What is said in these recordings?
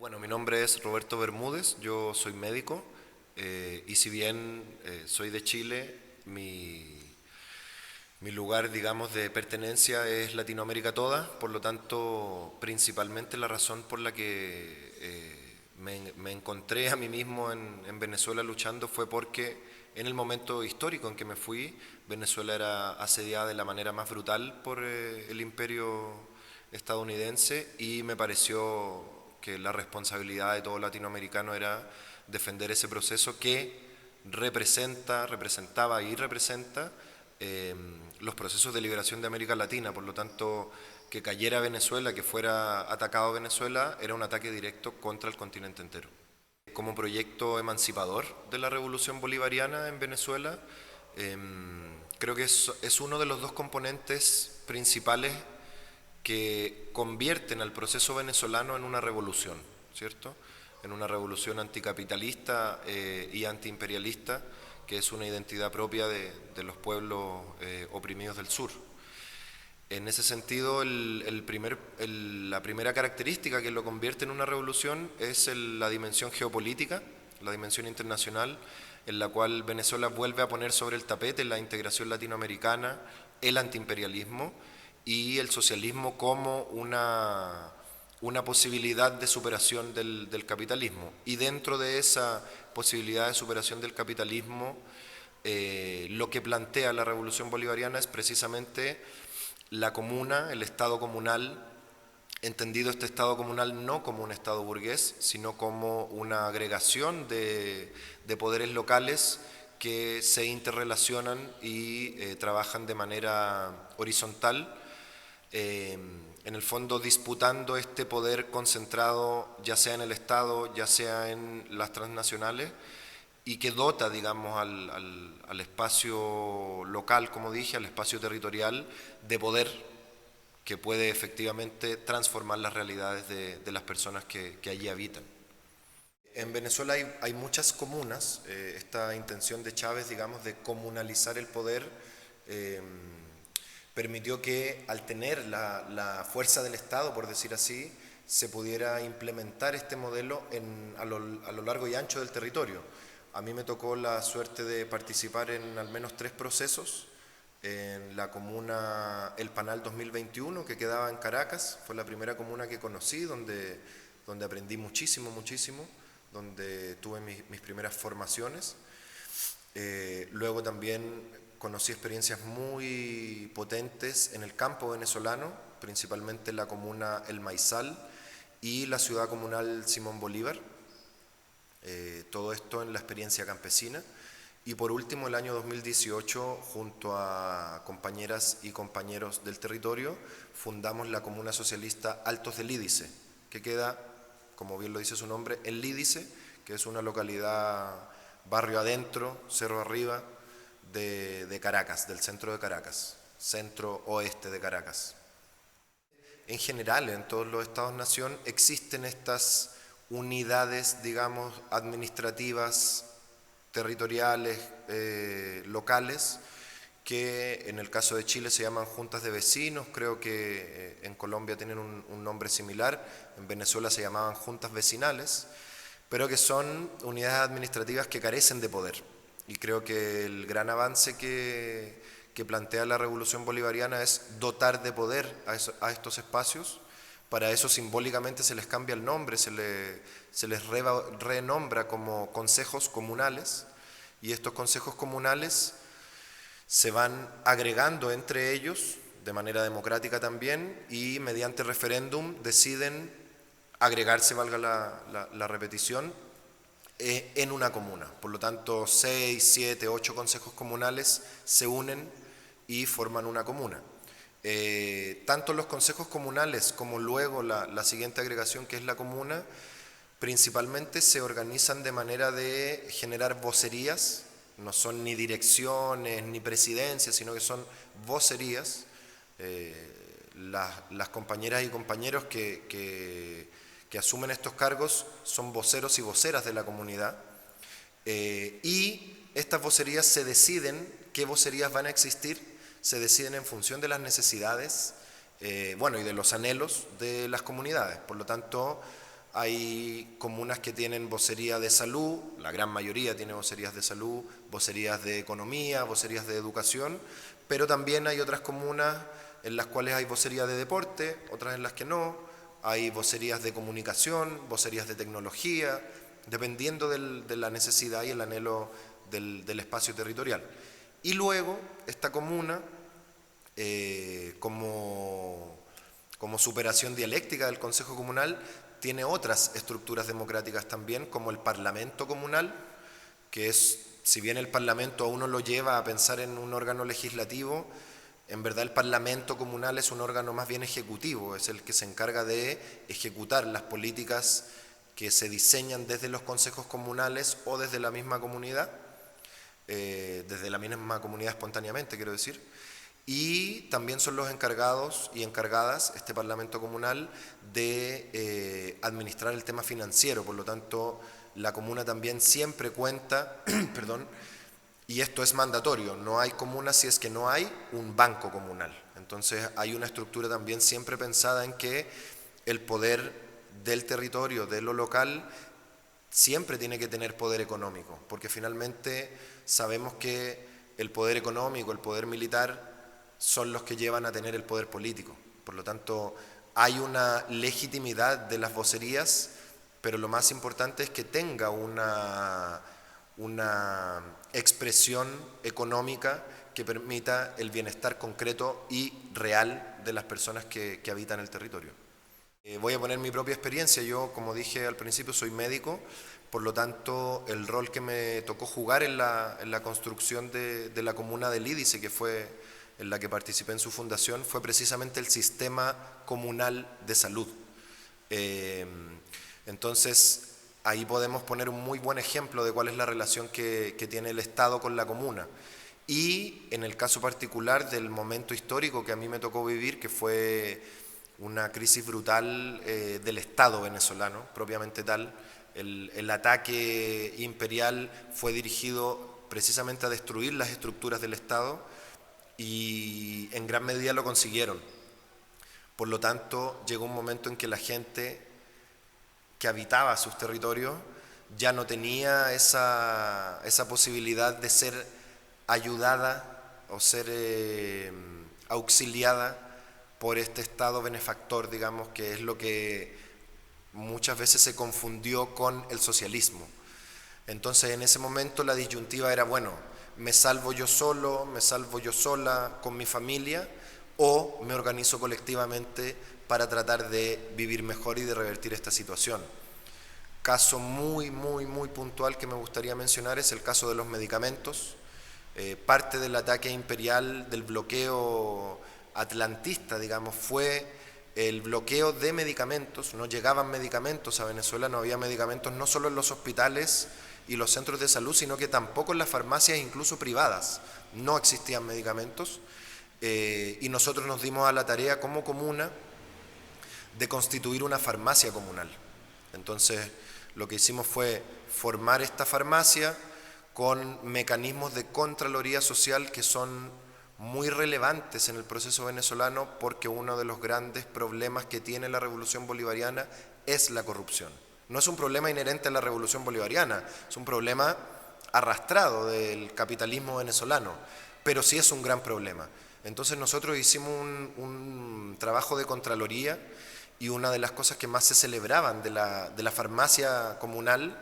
Bueno, mi nombre es Roberto Bermúdez, yo soy médico y si bien soy de Chile, mi lugar, digamos, de pertenencia es Latinoamérica toda, por lo tanto, principalmente la razón por la que me encontré a mí mismo en Venezuela luchando fue porque en el momento histórico en que me fui, Venezuela era asediada de la manera más brutal por el imperio estadounidense y me pareció que la responsabilidad de todo latinoamericano era defender ese proceso que representaba y representa eh, los procesos de liberación de América Latina. Por lo tanto, que cayera Venezuela, que fuera atacado Venezuela, era un ataque directo contra el continente entero. Como proyecto emancipador de la revolución bolivariana en Venezuela, eh, creo que es uno de los dos componentes principales que convierten al proceso venezolano en una revolución, ¿cierto? En una revolución anticapitalista y antiimperialista, que es una identidad propia de los pueblos oprimidos del sur. En ese sentido, la primera característica que lo convierte en una revolución es la dimensión geopolítica, la dimensión internacional, en la cual Venezuela vuelve a poner sobre el tapete la integración latinoamericana, el antiimperialismo y el socialismo como una posibilidad de superación del capitalismo. Y dentro de esa posibilidad de superación del capitalismo, lo que plantea la revolución bolivariana es precisamente la comuna, el Estado comunal, entendido este Estado comunal no como un Estado burgués, sino como una agregación de poderes locales que se interrelacionan y trabajan de manera horizontal, en el fondo disputando este poder concentrado ya sea en el Estado, ya sea en las transnacionales, y que dota, digamos, al espacio local, como dije, al espacio territorial, de poder que puede efectivamente transformar las realidades de las personas que allí habitan. En Venezuela hay muchas comunas, esta intención de Chávez, digamos, de comunalizar el poder, eh, permitió que al tener la fuerza del Estado, por decir así, se pudiera implementar este modelo a lo largo y ancho del territorio. A mí me tocó la suerte de participar en al menos 3 procesos. En la comuna El Panal 2021, que quedaba en Caracas, fue la primera comuna que conocí, donde aprendí muchísimo, muchísimo, donde tuve mis primeras formaciones. Luego también conocí experiencias muy potentes en el campo venezolano, principalmente en la comuna El Maizal y la ciudad comunal Simón Bolívar. Todo esto en la experiencia campesina. Y por último, el año 2018, junto a compañeras y compañeros del territorio, fundamos la comuna socialista Altos de Lídice, que queda, como bien lo dice su nombre, en Lídice, que es una localidad barrio adentro, cerro arriba, de Caracas, del centro de Caracas, centro oeste de Caracas. En general, en todos los estados-nación existen estas unidades, digamos, administrativas, territoriales, locales, que en el caso de Chile se llaman juntas de vecinos, creo que en Colombia tienen un nombre similar, en Venezuela se llamaban juntas vecinales, pero que son unidades administrativas que carecen de poder. Y creo que el gran avance que plantea la revolución bolivariana es dotar de poder a estos espacios. Para eso simbólicamente se les cambia el nombre, se les renombra como consejos comunales, y estos consejos comunales se van agregando entre ellos de manera democrática también, y mediante referéndum deciden agregarse, valga la repetición, en una comuna. Por lo tanto, 6, 7, 8 consejos comunales se unen y forman una comuna. Tanto los consejos comunales como luego la siguiente agregación, que es la comuna, principalmente se organizan de manera de generar vocerías. No son ni direcciones ni presidencias, sino que son vocerías. Las compañeras y compañeros que asumen estos cargos son voceros y voceras de la comunidad, y estas vocerías se deciden, qué vocerías van a existir, se deciden en función de las necesidades, bueno, y de los anhelos de las comunidades. Por lo tanto, Hay comunas que tienen vocería de salud, la gran mayoría tiene vocerías de salud, vocerías de economía, vocerías de educación, pero también hay otras comunas en las cuales hay vocería de deporte, otras en las que no, hay vocerías de comunicación, vocerías de tecnología, dependiendo de la necesidad y el anhelo del espacio territorial. Y luego, esta comuna, como superación dialéctica del Consejo Comunal, tiene otras estructuras democráticas también, como el Parlamento Comunal, que es, si bien el Parlamento a uno lo lleva a pensar en un órgano legislativo, en verdad el Parlamento Comunal es un órgano más bien ejecutivo, es el que se encarga de ejecutar las políticas que se diseñan desde los consejos comunales o desde la misma comunidad, espontáneamente, quiero decir. Y también son los encargados y encargadas, este Parlamento Comunal, de administrar el tema financiero. Por lo tanto, la comuna también siempre cuenta, perdón, y esto es mandatorio, no hay comuna si es que no hay un banco comunal. Entonces hay una estructura también siempre pensada en que el poder del territorio, de lo local, siempre tiene que tener poder económico, porque finalmente sabemos que el poder económico, el poder militar, son los que llevan a tener el poder político. Por lo tanto, hay una legitimidad de las vocerías, pero lo más importante es que tenga una expresión económica que permita el bienestar concreto y real de las personas que habitan el territorio. Voy a poner mi propia experiencia. Yo, como dije al principio, soy médico, por lo tanto, el rol que me tocó jugar en la construcción de la comuna de Lídice, que fue en la que participé en su fundación, fue precisamente el sistema comunal de salud. Entonces, ahí podemos poner un muy buen ejemplo de cuál es la relación que tiene el Estado con la comuna. Y en el caso particular del momento histórico que a mí me tocó vivir, que fue una crisis brutal del Estado venezolano, propiamente tal, el ataque imperial fue dirigido precisamente a destruir las estructuras del Estado y en gran medida lo consiguieron. Por lo tanto, llegó un momento en que la gente que habitaba sus territorios ya no tenía esa posibilidad de ser ayudada o ser auxiliada por este Estado benefactor, digamos, que es lo que muchas veces se confundió con el socialismo. Entonces, en ese momento la disyuntiva era, bueno, me salvo yo solo, me salvo yo sola con mi familia, o me organizo colectivamente para tratar de vivir mejor y de revertir esta situación. Caso muy puntual que me gustaría mencionar es el caso de los medicamentos. Parte del ataque imperial, del bloqueo atlantista, digamos, fue el bloqueo de medicamentos. No llegaban medicamentos a Venezuela, no había medicamentos no solo en los hospitales y los centros de salud, sino que tampoco en las farmacias, incluso privadas, no existían medicamentos. Y nosotros nos dimos a la tarea como comuna de constituir una farmacia comunal. Entonces, lo que hicimos fue formar esta farmacia con mecanismos de contraloría social que son muy relevantes en el proceso venezolano, porque uno de los grandes problemas que tiene la revolución bolivariana es la corrupción. No es un problema inherente a la revolución bolivariana, es un problema arrastrado del capitalismo venezolano, pero sí es un gran problema. Entonces nosotros hicimos un trabajo de contraloría, y una de las cosas que más se celebraban de la farmacia comunal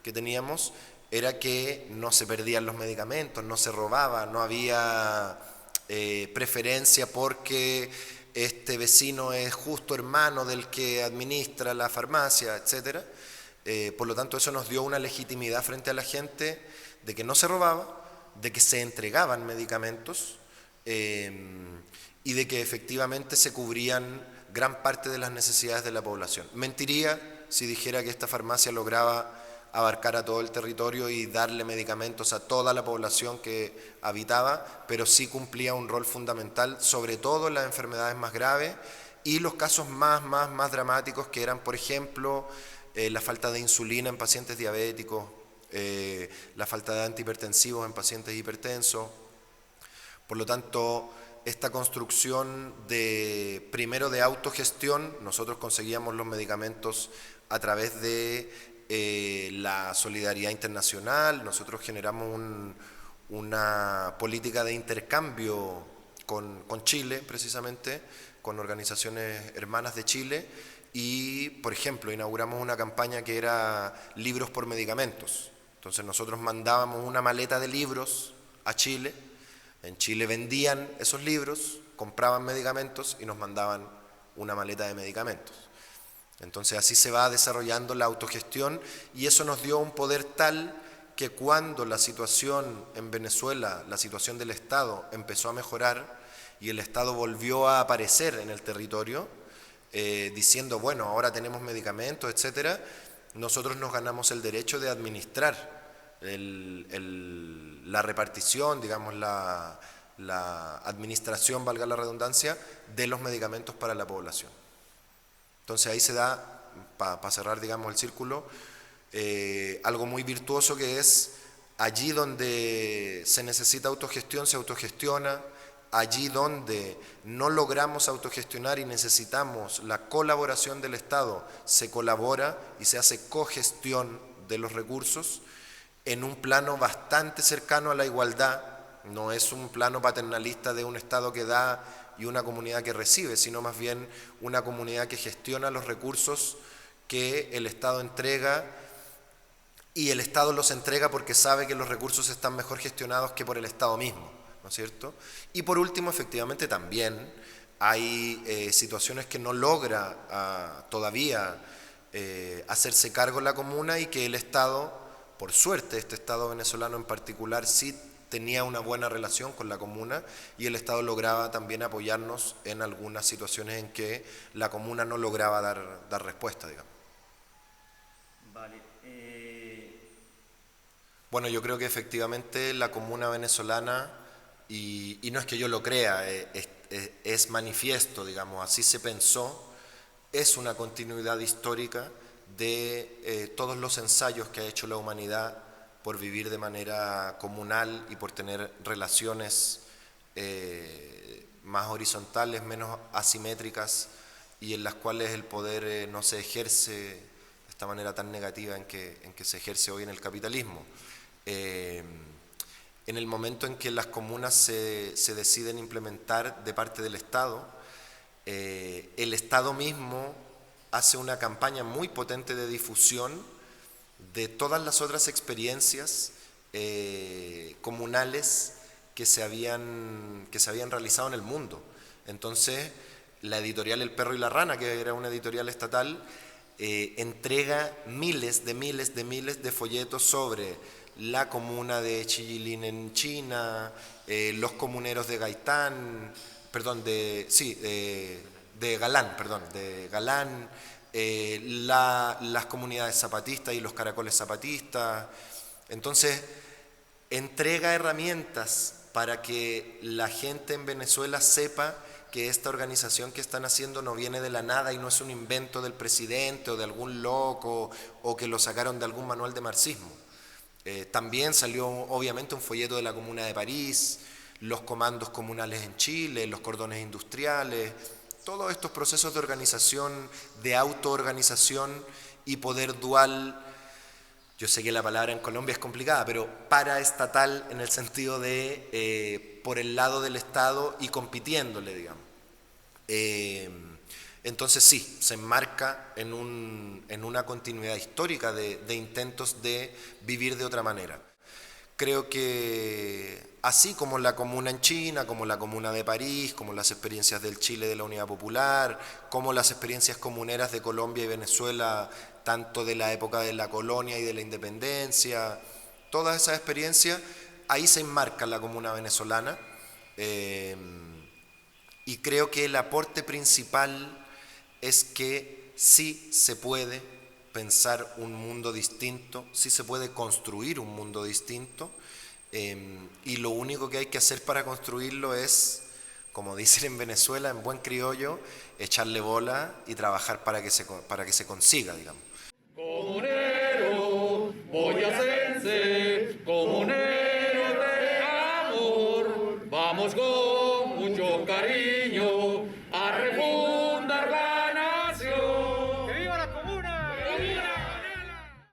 que teníamos era que no se perdían los medicamentos, no se robaba, no había preferencia porque este vecino es justo hermano del que administra la farmacia, etc. Por lo tanto, eso nos dio una legitimidad frente a la gente de que no se robaba, de que se entregaban medicamentos y de que efectivamente se cubrían gran parte de las necesidades de la población. Mentiría si dijera que esta farmacia lograba abarcar a todo el territorio y darle medicamentos a toda la población que habitaba, pero sí cumplía un rol fundamental, sobre todo en las enfermedades más graves y los casos más dramáticos, que eran, por ejemplo, la falta de insulina en pacientes diabéticos, la falta de antihipertensivos en pacientes hipertensos. Por lo tanto, esta construcción de, primero de autogestión. Nosotros conseguíamos los medicamentos a través de la solidaridad internacional. Nosotros generamos una política de intercambio con Chile, precisamente, con organizaciones hermanas de Chile, y, por ejemplo, inauguramos una campaña que era libros por medicamentos. Entonces nosotros mandábamos una maleta de libros a Chile, en Chile vendían esos libros, compraban medicamentos y nos mandaban una maleta de medicamentos. Entonces así se va desarrollando la autogestión, y eso nos dio un poder tal que cuando la situación en Venezuela, la situación del Estado empezó a mejorar y el Estado volvió a aparecer en el territorio, diciendo, bueno, ahora tenemos medicamentos, etcétera, nosotros nos ganamos el derecho de administrar la repartición, digamos, la administración, valga la redundancia, de los medicamentos para la población. Entonces ahí se da, para cerrar, digamos, el círculo, algo muy virtuoso, que es allí donde se necesita autogestión, se autogestiona. Allí donde no logramos autogestionar y necesitamos la colaboración del Estado, se colabora y se hace cogestión de los recursos en un plano bastante cercano a la igualdad. No es un plano paternalista de un Estado que da y una comunidad que recibe, sino más bien una comunidad que gestiona los recursos que el Estado entrega, y el Estado los entrega porque sabe que los recursos están mejor gestionados que por el Estado mismo, ¿no es cierto? Y por último, efectivamente, también hay situaciones que no logra todavía hacerse cargo la comuna, y que el Estado, por suerte, este Estado venezolano en particular, sí tenía una buena relación con la comuna, y el Estado lograba también apoyarnos en algunas situaciones en que la comuna no lograba dar respuesta, digamos. Vale. Bueno, yo creo que efectivamente la comuna venezolana, y no es que yo lo crea, es manifiesto, digamos, así se pensó, es una continuidad histórica de todos los ensayos que ha hecho la humanidad por vivir de manera comunal y por tener relaciones más horizontales, menos asimétricas, y en las cuales el poder no se ejerce de esta manera tan negativa en que se ejerce hoy en el capitalismo. En el momento en que las comunas se deciden implementar de parte del Estado, el Estado mismo hace una campaña muy potente de difusión de todas las otras experiencias comunales que se habían realizado en el mundo. Entonces, la editorial El Perro y la Rana, que era una editorial estatal, entrega miles de folletos sobre la comuna de Chiyilin en China, los comuneros de Gaitán, perdón, de Galán, las comunidades zapatistas y los caracoles zapatistas. Entonces, entrega herramientas para que la gente en Venezuela sepa que esta organización que están haciendo no viene de la nada y no es un invento del presidente o de algún loco o que lo sacaron de algún manual de marxismo. También salió obviamente un folleto de la Comuna de París, los comandos comunales en Chile, los cordones industriales, todos estos procesos de organización, de autoorganización y poder dual. Yo sé que la palabra en Colombia es complicada, pero paraestatal en el sentido de por el lado del Estado y compitiéndole, digamos. Entonces sí, se enmarca en una continuidad histórica de intentos de vivir de otra manera. Creo que así como la comuna en China, como la comuna de París, como las experiencias del Chile de la Unidad Popular, como las experiencias comuneras de Colombia y Venezuela, tanto de la época de la colonia y de la independencia, todas esas experiencias, ahí se enmarca la comuna venezolana, y creo que el aporte principal es que sí se puede pensar un mundo distinto, sí se puede construir un mundo distinto, y lo único que hay que hacer para construirlo es, como dicen en Venezuela, en buen criollo, echarle bola y trabajar para que se consiga, digamos. Comunero, boyacense, comunero de amor, vamos con mucho vida!